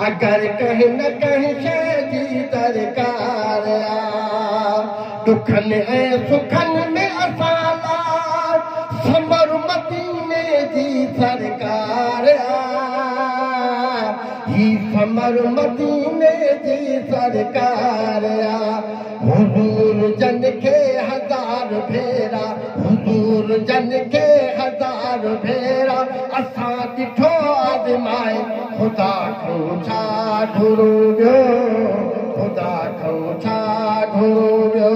अगर कहीं न कहीं शइ जी दरकार दुखन ऐं सुखन में असां लाइ समर मदीने जी सरकार ही समर मदीने जी सरकार हुजूर जन के हज़ार भेरा हुजूर जन के हज़ार भेरा असां ॾिठो आज़माए खुदा खां छा घुरूं ॿियो खुदा खां छा घुरूं ॿियो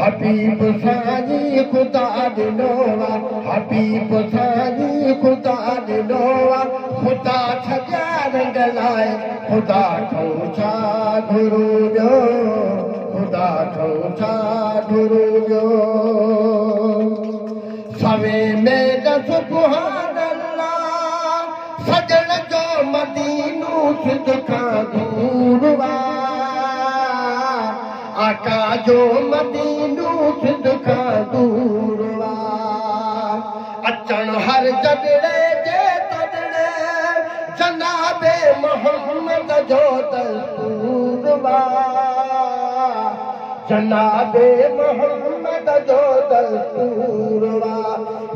हबीब साईं खुदा ॾिनो हबीब साईं खुदा ॾिनो खुदा छॾिया रंग लाइ खुदा खां छा घुरूं ॿियो खुदा खां छा घुरूं ॿियो सवे में सुभान अल्लाह सजण जो मदीनो सिध खां दूर आका जो मदीनो सिध खां दूर अचण हर जगड़े जे तगड़े जनाबे मोहम्मद जो दस्तूर जनाबे मोहम्मद जो दस्तूर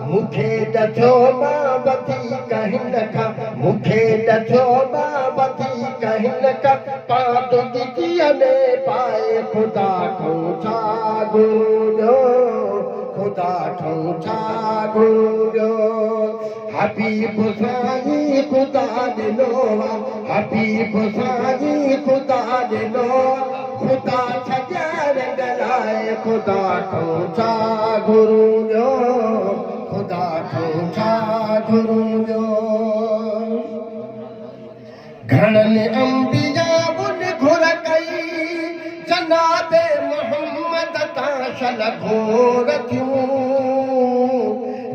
मूंखे ॾठो मां वधीक हिन खां मूंखे ॾठो मां वधीक हिन खां पाद दिदीअ में पाए खुदा खां छा घुरूं खुदा खां छा घुरूं हबीब साईं खुदा ॾिनो हबीब साईं खुदा ॾिनो खुदा छॾिया रंग लाइ खुदा खां छा घुरूं खुदा खां छा घुरूं घणनि अंबियाउन घुर कई जनाबे मोहम्मद तां शल घोर थियूं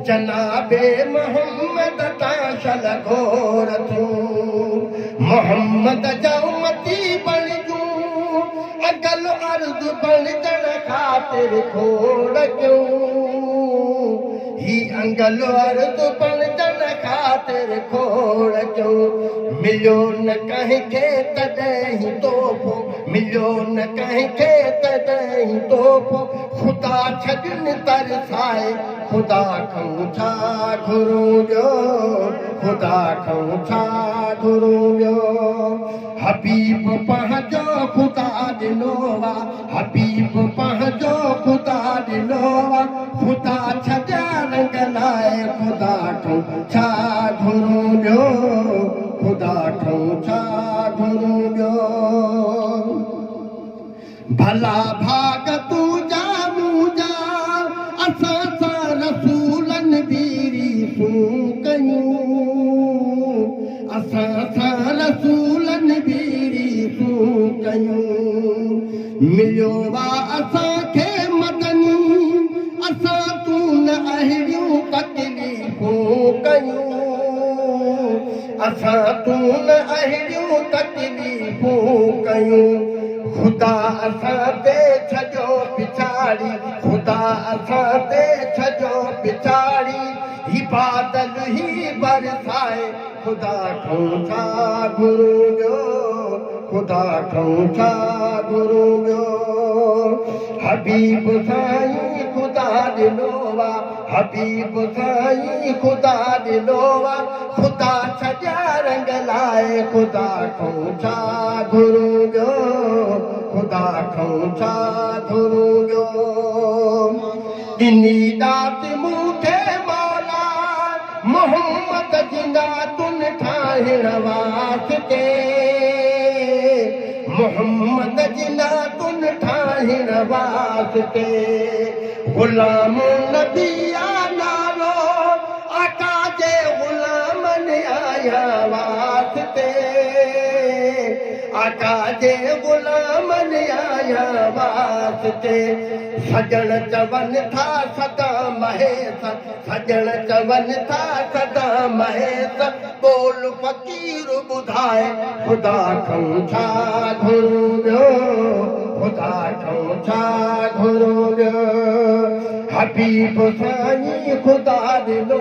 जनाबे मोहम्मद तां शल घोर थियूं मोहम्मद जा उम्मती बणिजूं अगल अर्ज़ बणजण ख़ातिर खोड़ कयूं ही अंगल अर्ज़ बणजण ख़ातिर खोड़ कयूं मिलियो न कंहिंखे तॾहिं तोहफ़ो मिलियो न कंहिंखे तॾहिं तोहफ़ो खुदा छॾनि तरसाए खुदा खां छा घुरूं खुदा खां छा घुरूं हबीब पंहिंजो खुदा ॾिनो हबीब पंहिंजो खुदा ॾिनो खुदा छॾिया रंग लाइ खुदा खां छा घुरूं खुदा खां छा घुरूं भला भाग तुंहिंजा मुंहिंजा असां सां रसूलनि बीरीसूं कयूं असां सां रसूलनि बीरीसूं कयूं मिलियो असांखे मदनी असां तूं न अहिड़ियूं तकलीफ़ूं कयूं असां तूं न अहिड़ियूं तकलीफ़ूं कयूं खुदा असां ते छॾियो पिछाड़ी खुदा असां ते छॾियो पिछाड़ी ही बादल ही बरसाए खुदा खां छा घुरूं खुदा खां छा घुरूं हबीब साईं खुदा ॾिनो हबीब साईं खुदा ॾिनो खुदा छॾिया रंग लाइ खुदा खां छा घुरूं खुदा खां छा घुरूं ॾिनी दात मूंखे मौला मोहम्मद जी नातुन ठाहिण वास्ते मोहम्मद जी नातुन ठाहिण वास्ते गुलाम नबी नालो आका जे गुलामनि आया वास्ते आका जे गुलामनि आया वास्ते सजण चवनि था सदा महेश सजण चवनि था सदा महेश बोल फ़क़ीर ॿुधाए खुदा खां छा घुरूं खुदा खां छा घुरूं हबीब साईं खुदा ॾिनो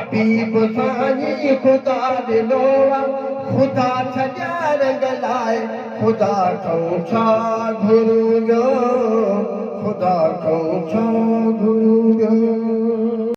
हबीब साईं ख़ुदा ॾिनो ख़ुदा छॾिया रंग लाइ ख़ुदा खां छा घुरियो ख़ुदा खां छा घुरियो